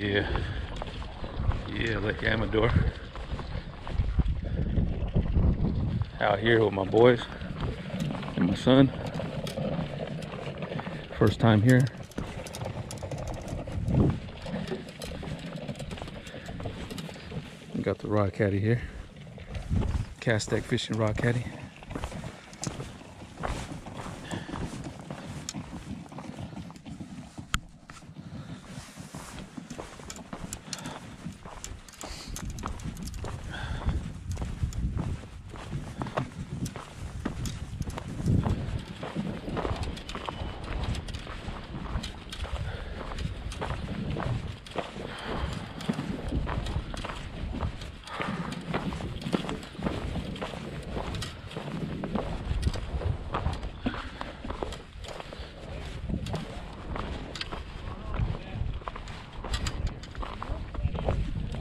Yeah, Lake Amador. Out here with my boys and my son. First time here. Got the rod caddy here. Cast stack fishing rod caddy.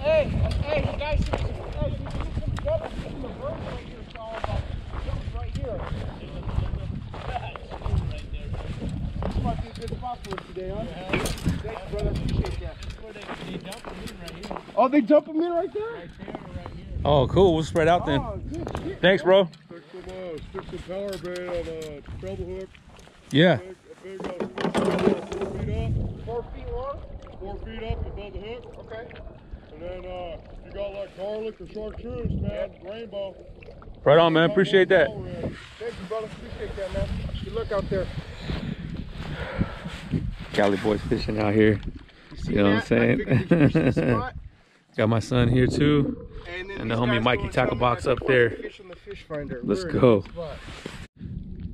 Hey, you guys should some together. Some birds right here. It's all about right here. This might be a good spot for us today, huh? Thanks, brother. Appreciate that. They dump them in right here. Oh, they dump them in right there? Right there or right here. Oh, cool. We'll spread out then. Oh, good shit, thanks, bro. Stick some power bait on a treble hook. Yeah. A big 4 feet up. 4 feet long? 4 feet up above the hook. Okay. And then you got like garlic or chartreuse, man. Rainbow. Right on, man. Appreciate that. Thank you, brother. Appreciate that, man. Good luck out there. Cali boys fishing out here. You know what I'm saying? Got my son here too. And the homie Mikey Tackle Box up there. Let's go.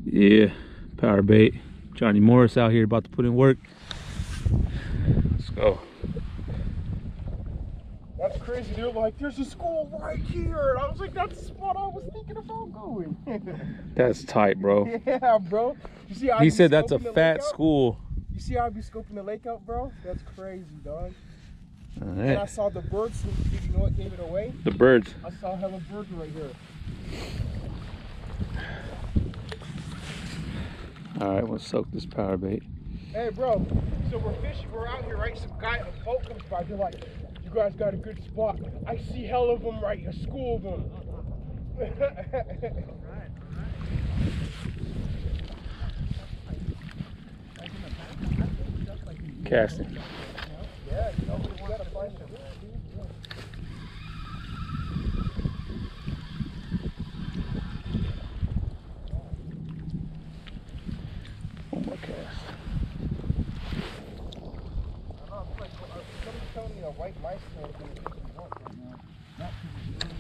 Yeah, power bait. Johnny Morris out here about to put in work. Let's go. That's crazy, dude. Like, there's a school right here. And I was like, that's the spot I was thinking about going. That's tight, bro. Yeah, bro. You see how he said that's a fat school. You see how I be scoping the lake out, bro? That's crazy, dog. All And right. I saw the birds. Did you know what gave it away? The birds. I saw hella birds right here. All right, we'll soak this power bait. Hey, bro. So we're fishing. We're out here, right? Some guy in a boat comes by. They're like, you guys got a good spot. I see hell of them right here. A school of them. Casting. Yeah, you know, we gotta find them. One more cast. I know, it's like, somebody's telling me a white mice tail is going to keep them up right now. Not too much.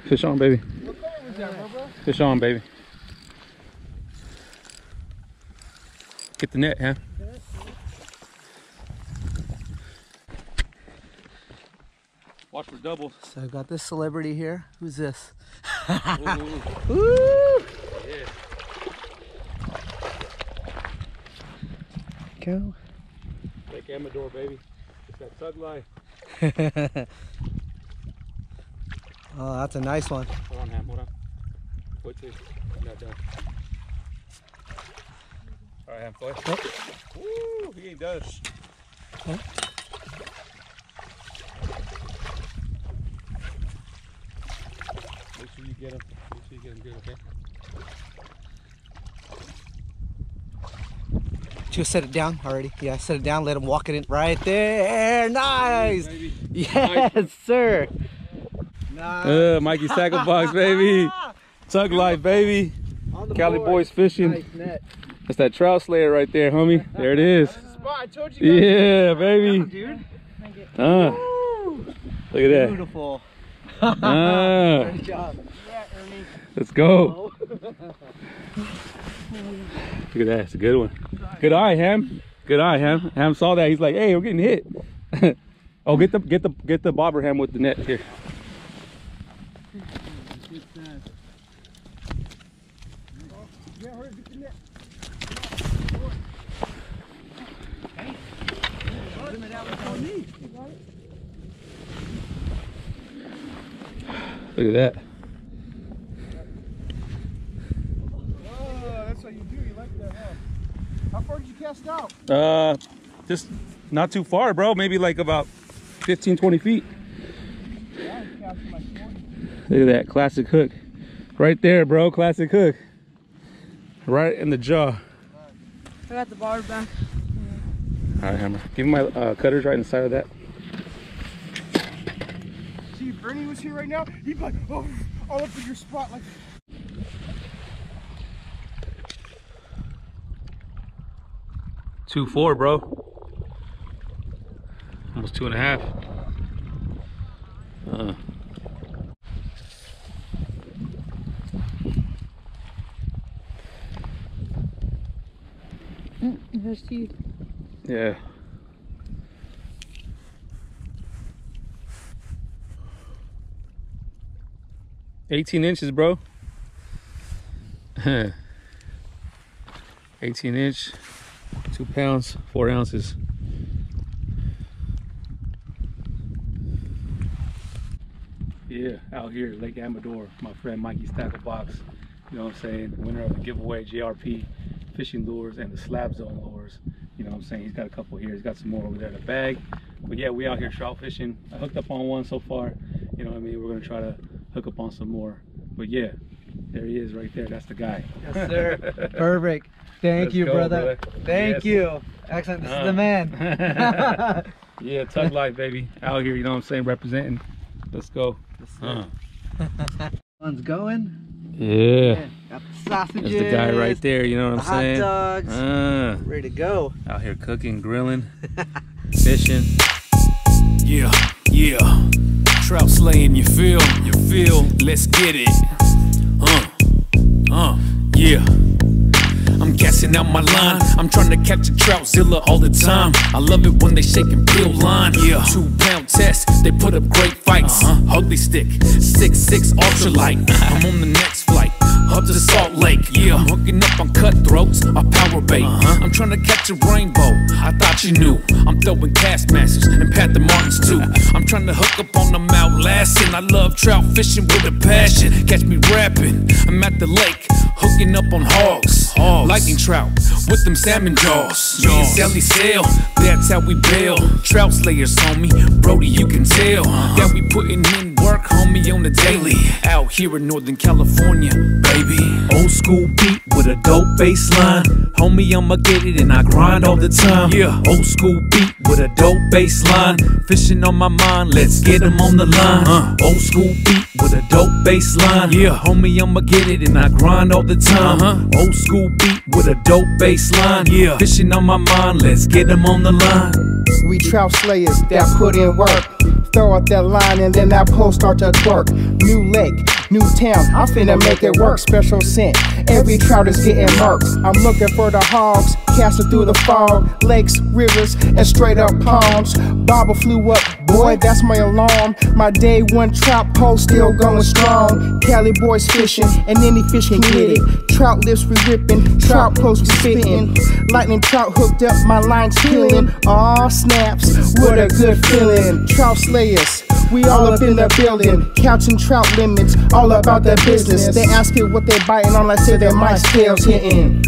Fish on, baby. What color was that, bro? Fish on, baby. Get the net, huh? Watch for doubles. So I got this celebrity here. Who's this? Ooh. Woo! Yeah. Go. Lake Amador, baby. It's that tug life. Oh, that's a nice one. Hold on, Ham, hold on. Wait till you got done. All right, Ham, play. Yep. Woo, he ain't done. Okay. Make sure you get him. Make sure you get him good, okay? Did you set it down already? Yeah, set it down. Let him walk it in right there. Nice. Baby. Yes, Nice. sir. Nice. Mikey's Tackle Box, baby. Tug life, baby. Cali boys fishing. Nice net. That's that trout slayer right there, homie. There it is. That's the spot. I told you guys. Yeah, baby. Dude. Look at that. Beautiful. Good job. Yeah, Ernie. Let's go. Look at that. It's a good one. Good eye, Ham. Good eye, Ham. Ham saw that. He's like, hey, we're getting hit. Oh, get the bobber, Ham, with the net here. Yeah, hurry, get the net. Look at that. Oh, that's how you do. You like that, huh? How far did you cast out? Just not too far, bro. Maybe like about 15, 20 feet. Yeah, I cast like 40. Look at that classic hook. Right there, bro. Classic hook. Right in the jaw. I got the bar back. All right, Hammer. Give me my cutters right inside of that. See, if Ernie was here right now, he'd be like, oh, all up in your spot like. 2.4, bro. Almost 2.5. It has teeth. Yeah. $18 bro. 18-inch, 2 pounds, 4 ounces. Yeah, out here, Lake Amador, my friend Mikey's Tackle Box. You know what I'm saying? Winner of the giveaway JRP fishing lures and the slab zone lures. You know what I'm saying? He's got a couple here. He's got some more over there in the bag. But yeah, we out here trout fishing. I hooked up on one so far. You know what I mean? We're gonna try to hook up on some more. But yeah, there he is right there. That's the guy. Yes, sir. Perfect. Thank Let's you, go, brother. brother. Thank you. Excellent. This is the man. Yeah, tug life, baby. Out here, you know what I'm saying? Representing. Let's go. One's going. Yeah. Got the sausages. That's the guy right there, you know what I'm saying? Hot dogs. Ready to go. Out here cooking, grilling, fishing. Yeah, yeah. Trout slaying, you feel? Let's get it. Yeah. I'm gassing out my line. I'm trying to catch a Troutzilla all the time. I love it when they shake and peel line. Yeah. 2-pound test, they put up great fights. Ugly stick, 6'6" ultralight. I'm on the next flight, up to Salt Lake. Yeah. I'm hooking up on cutthroats, a power bait. I'm trying to catch a rainbow. I thought you knew. I'm throwing Castmasters and Panther Martins too. I'm trying to hook up on them outlasting. I love trout fishing with a passion. Catch me rapping. I'm at the lake, hooking up on hogs. Lightning trout with them salmon jaws. Me and Sally sail, that's how we bail. Trout slayers, homie, Brody, you can tell that we putting in work, homie, on the daily. Out here in Northern California, baby. Old school beat with a dope bass line. Homie, I'ma get it and I grind all the time. Yeah. Old school beat with a dope bass line. Fishing on my mind, let's get them on the line. Old school beat with a dope bass line. Yeah. Homie, I'ma get it and I grind all the time. Old school beat with a dope bass line. Yeah. Fishing on my mind, let's get them on the line. We trout slayers that put in work. Throw out that line and then that pole start to twerk. New lake, new town, I'm finna make it work. Special scent, every trout is getting murked. I'm looking for the hogs, casting through the fog. Lakes, rivers, and straight up ponds. Bobber flew up, boy, that's my alarm. My day one trout pole still going strong. Cali boys fishing, and any fish can get it. Trout lips we ripping, trout posts we spitting. Lightning trout hooked up, my line's peeling. Aw, snaps, what a good feeling. Trout slayers, we all up in the building. Couching trout limits, all about the business. They ask it what they biting on, I said that my tail's hitting.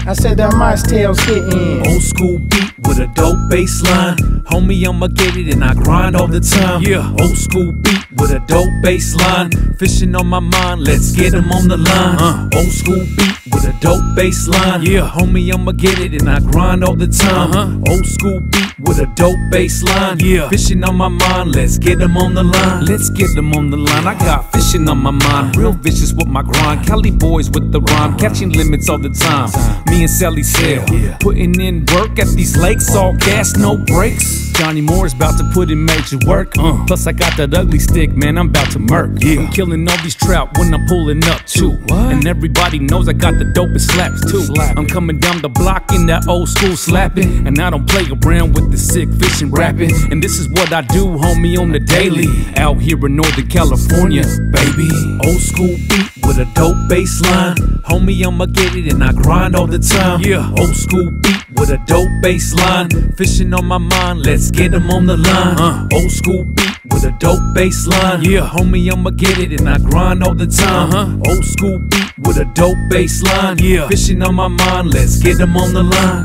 I said that my tail's hitting. Old school beat with a dope bass line. Homie, I'ma get it and I grind all the time. Yeah. Old school beat with a dope bass line. Fishing on my mind, let's get them on the line. Old school beat with a dope bass line. Yeah. Homie, I'ma get it and I grind all the time. Old school beat with a dope bass line. Yeah. Fishing on my mind, let's get them on the line. Let's get them on the line. I got fishing on my mind, real vicious with my grind. Cali boys with the rhyme, catching limits all the time. Me and Sally sail, putting in work at these lakes, all gas, no brakes. Johnny Moore's about to put in major work. Plus I got that ugly stick, man, I'm about to murk. I'm killing all these trout when I'm pulling up too. And everybody knows I got the dopest slaps too. I'm coming down the block in that old school slapping. And I don't play around with the sick fishing rapping. And this is what I do, homie, on the daily. Out here in Northern California, baby. Old school beat with a dope bass line. Homie, I'ma get it and I grind all the time. Yeah. Old school beat with a dope bass line. Fishing on my mind, let's get them on the line. Old school beat with a dope bass line. Yeah, homie, I'ma get it and I grind all the time. Old school beat with a dope bass line. Yeah, fishing on my mind, let's get them on the line.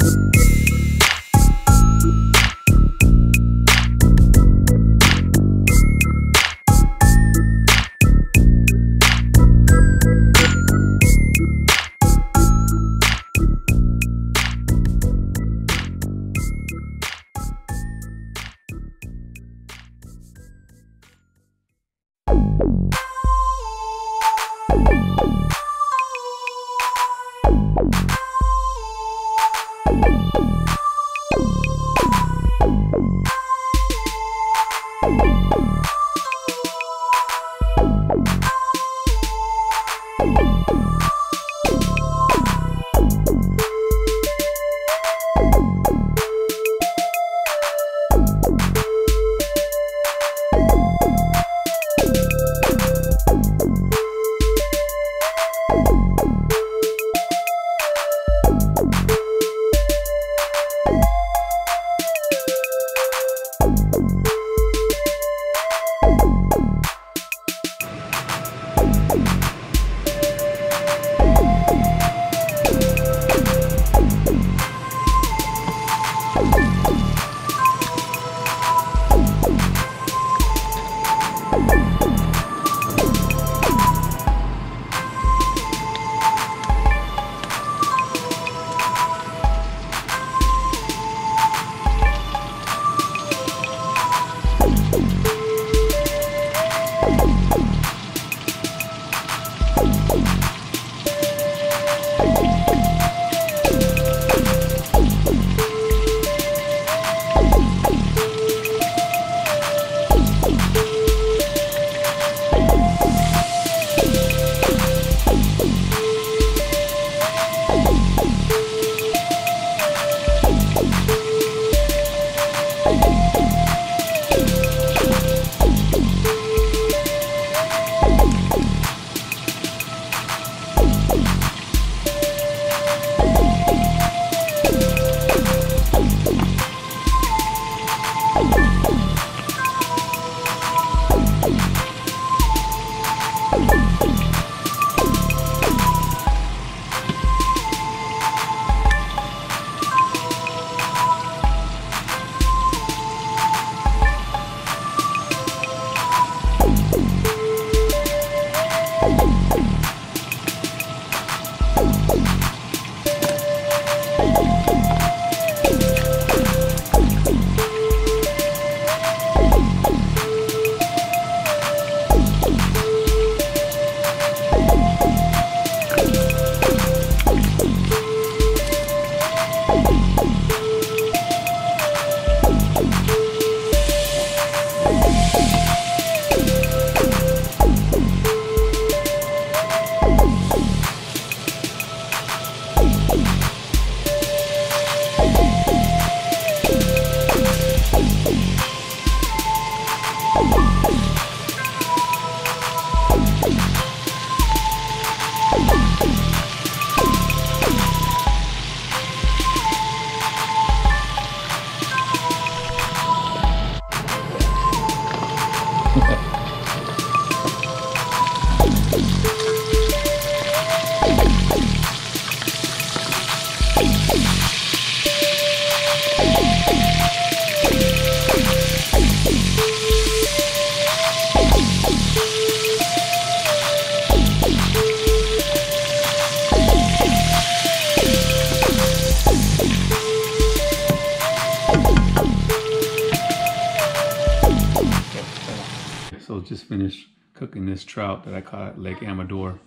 So just finished cooking this trout that I caught at Lake Amador,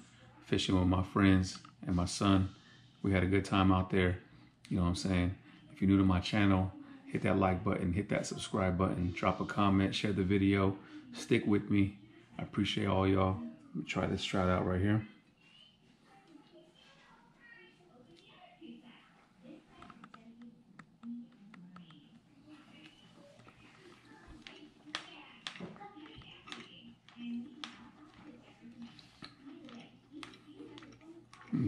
fishing with my friends and my son. We had a good time out there. You know what I'm saying? If you're new to my channel, hit that like button, hit that subscribe button, drop a comment, share the video, stick with me. I appreciate all y'all. Let me try this trout out right here.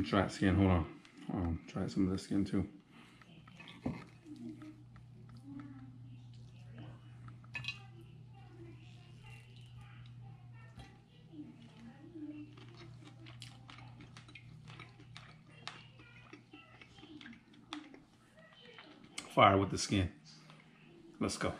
Try it skin, hold on. Try some of the skin too. fire with the skin. Let's go.